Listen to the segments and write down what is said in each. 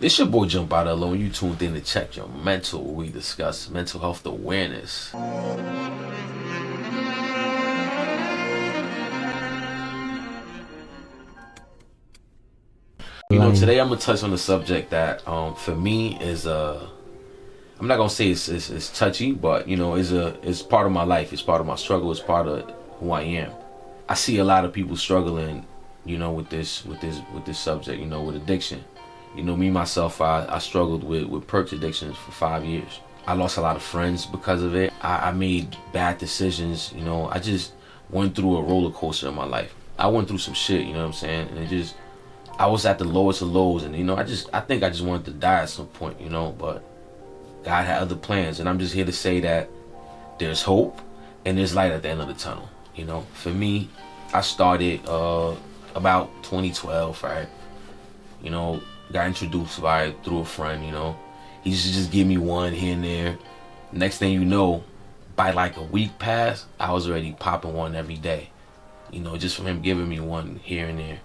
This your boy Jumpout alone. You tuned in to check your mental, where we discuss mental health awareness. Today I'm gonna touch on the subject that for me is I'm not gonna say it's touchy, but it's part of my life, it's part of my struggle, it's part of who I am. I see a lot of people struggling, with this subject, with addiction. Me myself, I struggled with perk addictions for 5 years. I lost a lot of friends because of it. I made bad decisions. I just went through a roller coaster in my life. I went through some shit, what I'm saying? And I was at the lowest of lows, and I think I just wanted to die at some point, but God had other plans, and I'm just here to say that there's hope and there's light at the end of the tunnel. For me, I started about 2012, right? Got introduced through a friend. He used to just give me one here and there. Next thing you know, by like a week past, I was already popping one every day. Just from him giving me one here and there.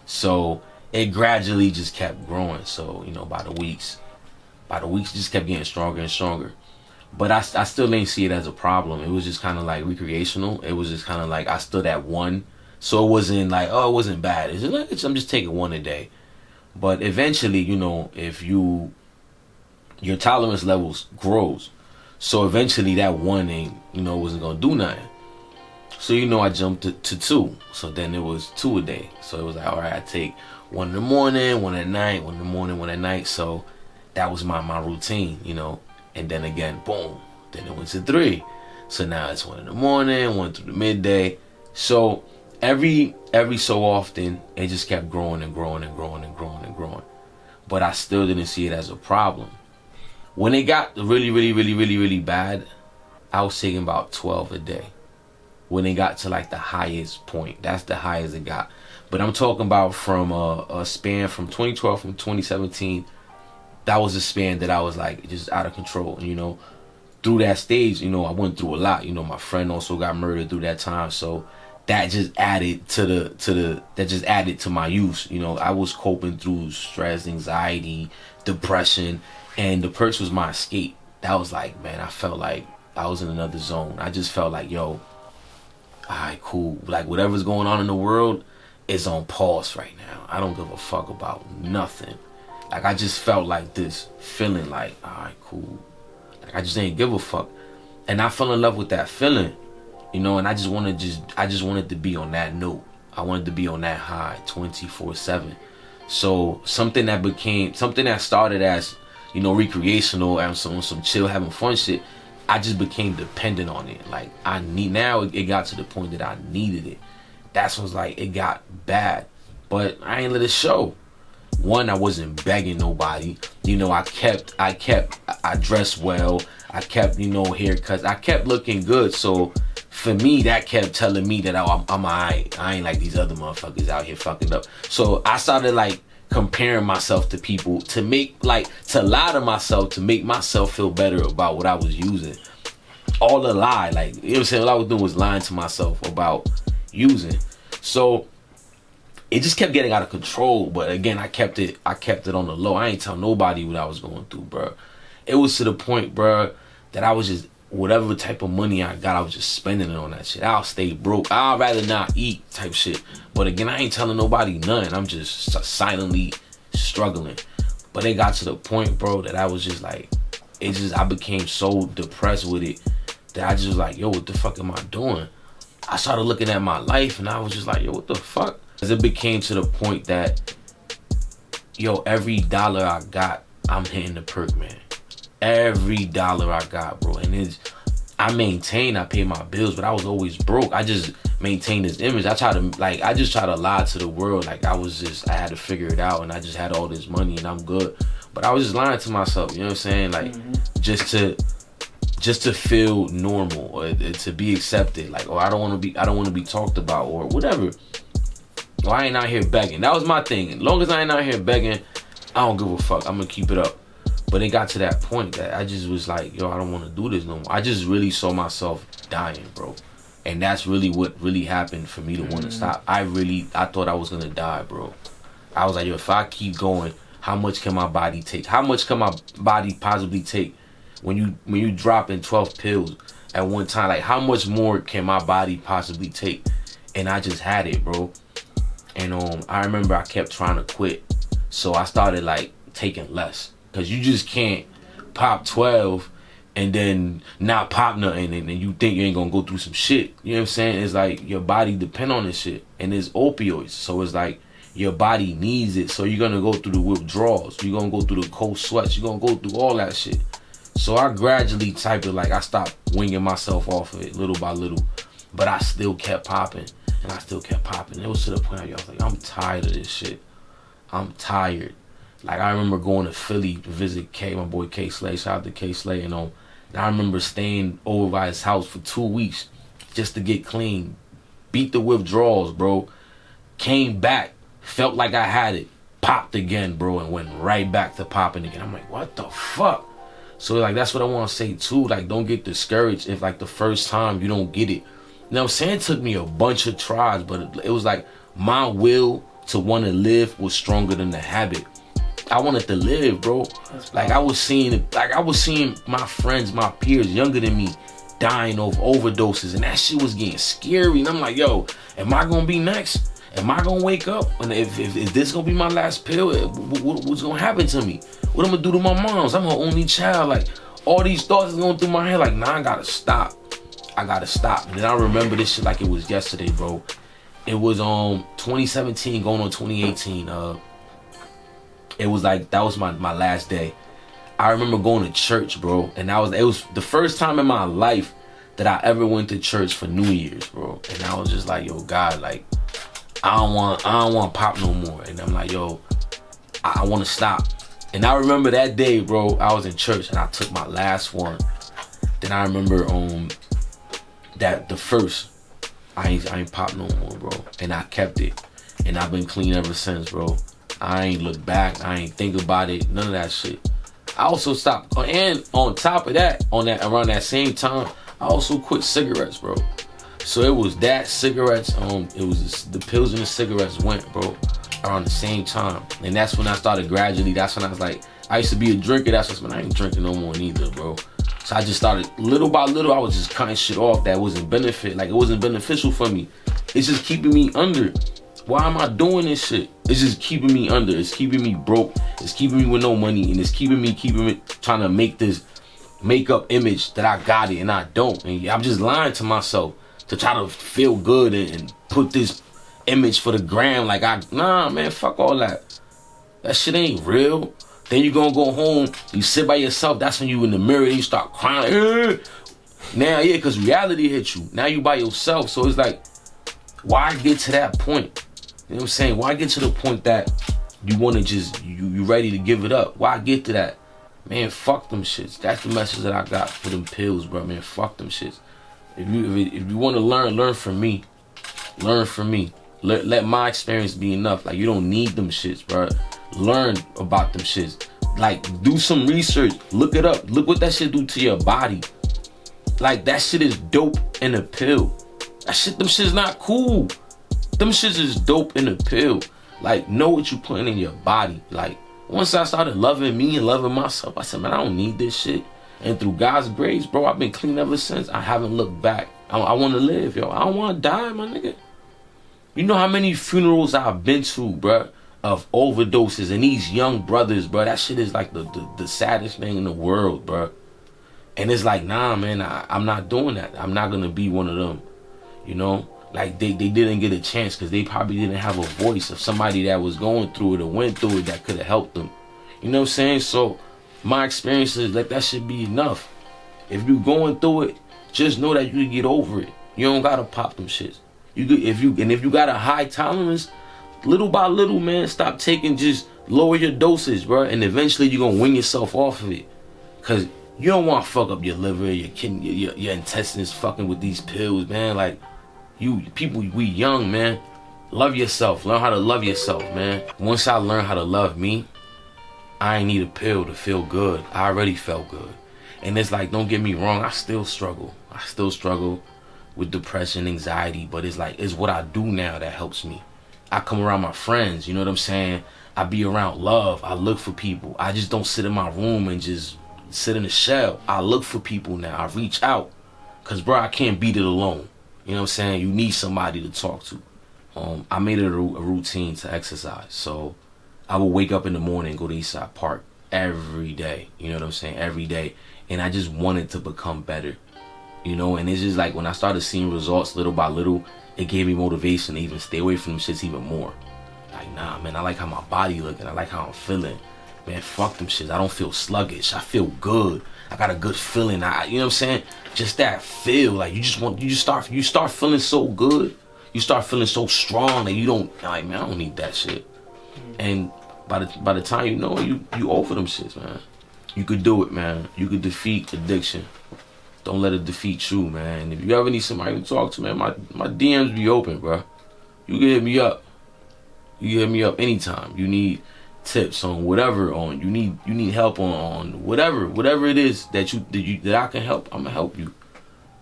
So it gradually just kept growing. So by the weeks it just kept getting stronger and stronger. But I still didn't see it as a problem. It was just kind of like recreational. It was just kind of like I stood at one. So it wasn't like, oh, it wasn't bad. It's just like I'm just taking one a day. But eventually, if your tolerance levels grows, so eventually that one wasn't gonna do nothing. So I jumped to two. So then it was two a day. So it was like, all right, I take one in the morning, one at night, one in the morning, one at night. So that was my routine, And then again, boom. Then it went to three. So now it's one in the morning, one through the midday. So every so often, it just kept growing and growing and growing and growing and growing. But I still didn't see it as a problem. When it got really, really, really, really, really bad, I was taking about 12 a day. When it got to like the highest point, that's the highest it got. But I'm talking about from a span from 2012 from 2017. That was a span that I was like just out of control. Through that stage, I went through a lot. My friend also got murdered through that time, so that just added to my use. I was coping through stress, anxiety, depression, and the perks was my escape. That was like, man, I felt like I was in another zone. I just felt like, yo, alright, cool. Like whatever's going on in the world is on pause right now. I don't give a fuck about nothing. Like I just felt like this feeling like, alright, cool. Like I just ain't give a fuck. And I fell in love with that feeling. And I just wanted to be on that note. I wanted to be on that high 24/7. So something that started as, recreational and some chill having fun shit, I just became dependent on it. Like it got to the point that I needed it. That's when it got bad. But I ain't let it show. One, I wasn't begging nobody. I dressed well. I kept, haircuts. I kept looking good. So for me, that kept telling me that I'm alright. I ain't like these other motherfuckers out here fucking up. So I started comparing myself to people to lie to myself to make myself feel better about what I was using. All a lie. What I'm saying? All I was doing was lying to myself about using. So it just kept getting out of control. But again, I kept it on the low. I ain't tell nobody what I was going through, bro. It was to the point, bro, that I was just, whatever type of money I got, I was just spending it on that shit. I'll stay broke. I'd rather not eat type shit. But again, I ain't telling nobody nothing. I'm just silently struggling. But it got to the point, bro, that I was just like, I became so depressed with it that I just was like, yo, what the fuck am I doing? I started looking at my life and I was just like, yo, what the fuck? Because it became to the point that, yo, every dollar I got, I'm hitting the perk, man. Every dollar I got, bro. And I pay my bills, but I was always broke. I just maintained this image. I just try to lie to the world. I had to figure it out and I just had all this money and I'm good. But I was just lying to myself, you know what I'm saying? Just to feel normal or to be accepted. I don't want to be talked about or whatever. I ain't out here begging. That was my thing. As long as I ain't out here begging, I don't give a fuck. I'm gonna keep it up. But it got to that point that I just was like, yo, I don't want to do this no more. I just really saw myself dying, bro. And that's really what really happened for me to want to stop. I thought I was gonna die, bro. I was like, yo, if I keep going, How much can my body take? How much can my body possibly take when you drop in 12 pills at one time? Like, how much more can my body possibly take? And I just had it, bro. And I remember I kept trying to quit. So I started like taking less. Cause you just can't pop 12 and then not pop nothing and you think you ain't gonna go through some shit. You know what I'm saying? It's like your body depend on this shit. And it's opioids. So it's like your body needs it. So you're gonna go through the withdrawals. You're gonna go through the cold sweats. You're gonna go through all that shit. So I gradually type it, like I stopped winging myself off of it little by little. But I still kept popping. And I still kept popping. It was to the point where I was like, I'm tired of this shit. I'm tired. Like, I remember going to Philly to visit K, my boy K Slay. Shout out to K Slay. And I remember staying over by his house for 2 weeks just to get clean. Beat the withdrawals, bro. Came back. Felt like I had it. Popped again, bro. And went right back to popping again. I'm like, what the fuck? So, like, that's what I want to say, too. Like, don't get discouraged if, like, the first time you don't get it. You know what I'm saying? It took me a bunch of tries, but it was like my will to want to live was stronger than the habit. I wanted to live, bro. Like I was seeing my friends, my peers younger than me dying of overdoses, and that shit was getting scary. And I'm like, yo, am I gonna be next? Am I gonna wake up? And if this gonna be my last pill, what's gonna happen to me? What I'm gonna do to my moms? I'm her only child. Like, all these thoughts is going through my head. Like, nah, I gotta stop. And then I remember this shit like it was yesterday, bro. It was 2017 going on 2018. It was like, that was my last day. I remember going to church, bro. And it was the first time in my life that I ever went to church for New Year's, bro. And I was just like, yo, God, like, I don't want to pop no more. And I'm like, yo, I want to stop. And I remember that day, bro, I was in church and I took my last one. Then I remember that the first, I ain't pop no more, bro. And I kept it. And I've been clean ever since, bro. I ain't look back. I ain't think about it. None of that shit. I also stopped. And on top of that, around that same time, I also quit cigarettes, bro. So it was that, cigarettes, it was the pills and the cigarettes went, bro, around the same time. And that's when I started gradually. That's when I was like, I used to be a drinker. That's when I ain't drinking no more neither, bro. So I just started, little by little, I was just cutting shit off that wasn't it wasn't beneficial for me. It's just keeping me under. Why am I doing this shit? It's just keeping me under. It's keeping me broke. It's keeping me with no money. And it's keeping me trying to make this makeup image that I got it and I don't. And I'm just lying to myself to try to feel good and put this image for the gram. Like, nah, man, fuck all that. That shit ain't real. Then you gonna go home, you sit by yourself, that's when you in the mirror, and you start crying. Now, yeah, because reality hit you. Now you by yourself. So it's like, why get to that point? You know what I'm saying? Why get to the point that you want to just, you ready to give it up? Why get to that? Man, fuck them shits. That's the message that I got for them pills, bro. Man, fuck them shits. If you want to learn from me. Learn from me. Let my experience be enough. Like, you don't need them shits, bro. Learn about them shits. Like, do some research. Look it up. Look what that shit do to your body. Like, that shit is dope in a pill. Them shit's not cool. Them shits is dope in a pill. Like, know what you putting in your body. Like, once I started loving me and loving myself, I said, man, I don't need this shit. And through God's grace, bro, I've been clean ever since. I haven't looked back. I want to live, yo. I don't want to die, my nigga. You know how many funerals I've been to, bro, of overdoses and these young brothers, bro. That shit is like the saddest thing in the world, bro. And it's like, nah, man, I'm not doing that. I'm not going to be one of them, you know? Like, they didn't get a chance because they probably didn't have a voice of somebody that was going through it or went through it that could have helped them. You know what I'm saying? So my experience is like, that should be enough. If you're going through it, just know that you can get over it. You don't got to pop them shits. If you got a high tolerance, little by little, man, stop taking, just lower your dosage, bro. And eventually you're going to wing yourself off of it. Because you don't want to fuck up your liver, your kidney, your intestines fucking with these pills, man. Like, we young, man. Love yourself. Learn how to love yourself, man. Once I learned how to love me, I ain't need a pill to feel good. I already felt good. And it's like, don't get me wrong, I still struggle. With depression, anxiety, but it's like, it's what I do now that helps me. I come around my friends, you know what I'm saying? I be around love. I look for people. I just don't sit in my room and just sit in the shell. I look for people now. I reach out. Cause bro, I can't beat it alone. You know what I'm saying? You need somebody to talk to. I made it a routine to exercise. So I would wake up in the morning and go to Eastside Park every day. You know what I'm saying? Every day. And I just wanted to become better. You know, and it's just like when I started seeing results little by little, it gave me motivation to even stay away from them shits even more. Like, nah, man, I like how my body looking. I like how I'm feeling. Man, fuck them shits. I don't feel sluggish. I feel good. I got a good feeling. You know what I'm saying? Just that feel. Like you start feeling so good. You start feeling so strong that you don't, like, man, I don't need that shit. And by the time you know it, you over them shits, man. You could do it, man. You could defeat addiction. Don't let it defeat you, man. And if you ever need somebody to talk to, man, my DMs be open, bro. You can hit me up. You can hit me up anytime. You need tips on whatever, you need help on whatever it is that I can help. I'm gonna help you.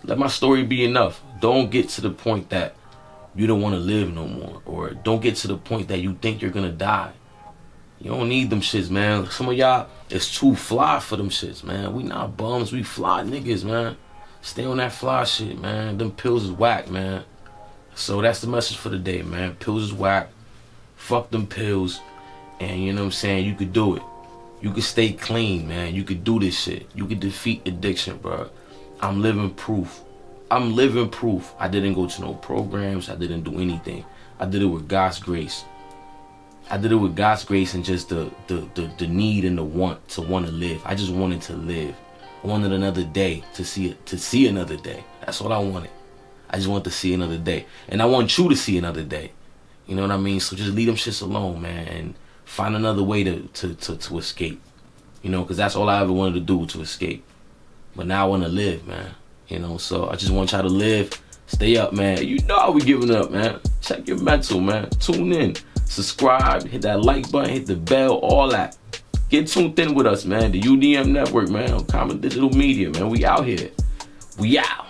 Let my story be enough. Don't get to the point that you don't want to live no more, or don't get to the point that you think you're gonna die. You don't need them shits, man. Some of y'all is too fly for them shits, man. We not bums, we fly niggas, man. Stay on that fly shit, man. Them pills is whack, man. So that's the message for the day, man. Pills is whack. Fuck them pills. And you know what I'm saying? You could do it. You could stay clean, man. You could do this shit. You could defeat addiction, bro. I'm living proof. I'm living proof. I didn't go to no programs. I didn't do anything. I did it with God's grace. I did it with God's grace and just the need and the want to live. I just wanted to live. I wanted another day to see another day. That's what I wanted. I just wanted to see another day. And I want you to see another day. You know what I mean? So just leave them shits alone, man, and find another way to escape. You know, because that's all I ever wanted to do, to escape. But now I want to live, man. You know, so I just want y'all to live. Stay up, man. You know how we giving up, man. Check your mental, man. Tune in. Subscribe. Hit that like button. Hit the bell. All that. Get tuned in with us, man. The UDM Network, man. On Common Digital Media, man. We out here. We out.